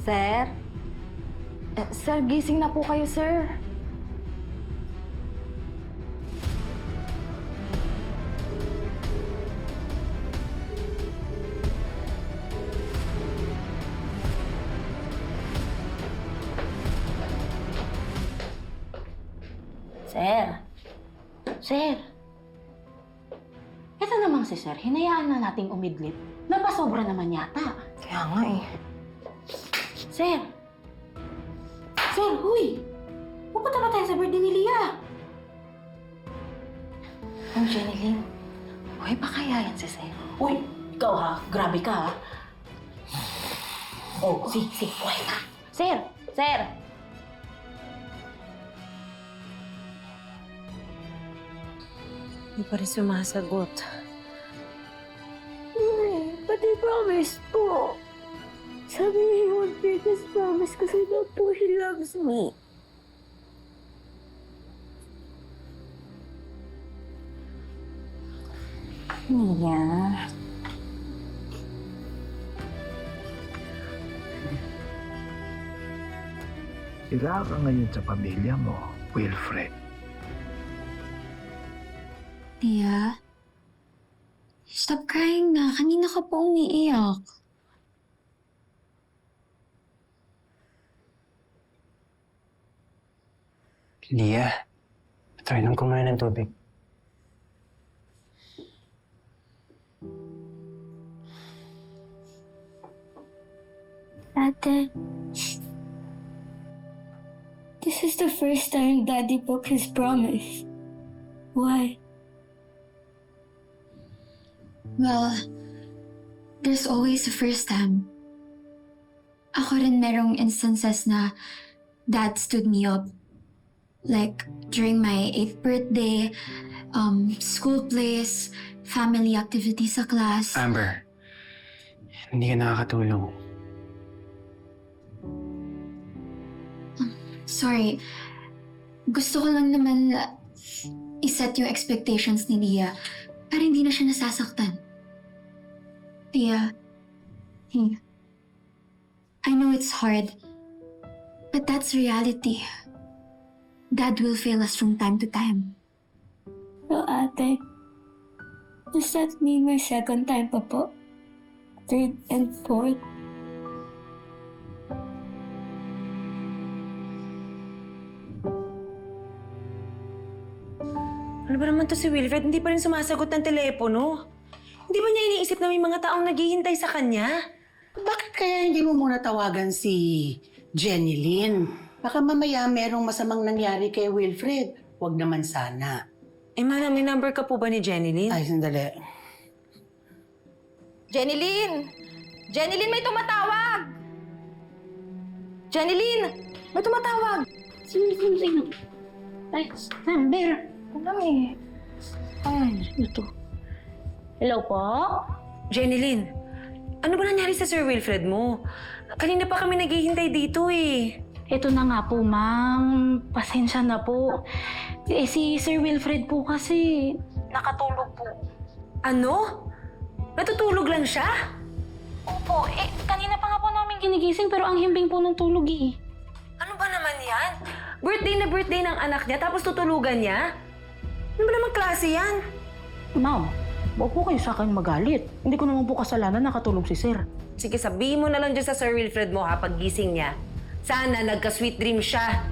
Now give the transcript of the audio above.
Sir? Sir, gising na po kayo, sir. Sir. Sir. Ito namang si Sir, hinayaan na nating umidlip. Napasobra naman yata. Kaya nga eh. Sir. Sir, huy! Pupunta ba tayo sa birthday ni Lia? Ang Jeneline, buhay pa kaya yan si Sir? Uy, ikaw ha, grabe ka ha. Oh, si, buhay ka. Sir! Sir! Hindi pa rin sumasagot. Pati promise po. Sabi niya he won't break his promise kasi daw po he loves me. Nia. Sira ka ngayon sa pamilya mo, Wilfred. Tia, stop crying na. Kanina ka po umiiyak. Lia, try nang kumain ng tubig. Ate, this is the first time Daddy broke his promise. Why? Well, there's always a first time. Ako rin merong instances na Dad stood me up. Like, during my 8th birthday, school plays, family activities sa class. Amber, hindi ka nakakatulong. Sorry. Gusto ko lang naman iset yung expectations ni Lia para hindi na siya nasasaktan. Tia, I know it's hard, but that's reality. Dad will fail us from time to time. So, ate, does that mean may second time pa po? Third and fourth? Ano ba naman to si Wilfred? Hindi pa rin sumasagot ng telepono. Hindi ba niya iniisip na may mga taong naghihintay sa kanya? Bakit kaya hindi mo muna tawagan si Jenny Lynn? Baka mamaya merong masamang nangyari kay Wilfred. Huwag naman sana. Eh, Mana, may number ka po ba ni Jenny Lynn? Ay, sandali. Jeneline! Jeneline, may tumatawag! Jeneline! May tumatawag! Sino? Ay, Amber! Alam eh. Ay, Ito. Hello po? Jenny Lynn, ano ba nangyari sa Sir Wilfred mo? Kanina pa kami naghihintay dito eh. Ito na nga po, ma'am. Pasensya na po. Eh, si Sir Wilfred po kasi nakatulog po. Ano? Natutulog lang siya? Opo, eh, kanina pa nga po namin ginigising pero ang himbing po ng tulog eh. Ano ba naman yan? Birthday na birthday ng anak niya tapos tutulugan niya? Ano ba naman klase yan? Ma'am, huwag po kayo sa akin magalit. Hindi ko naman po kasalanan nakatulog si Sir. Sige, sabihin mo na lang dyan sa Sir Wilfred mo ha, pag gising niya. Sana nagka-sweet dream siya.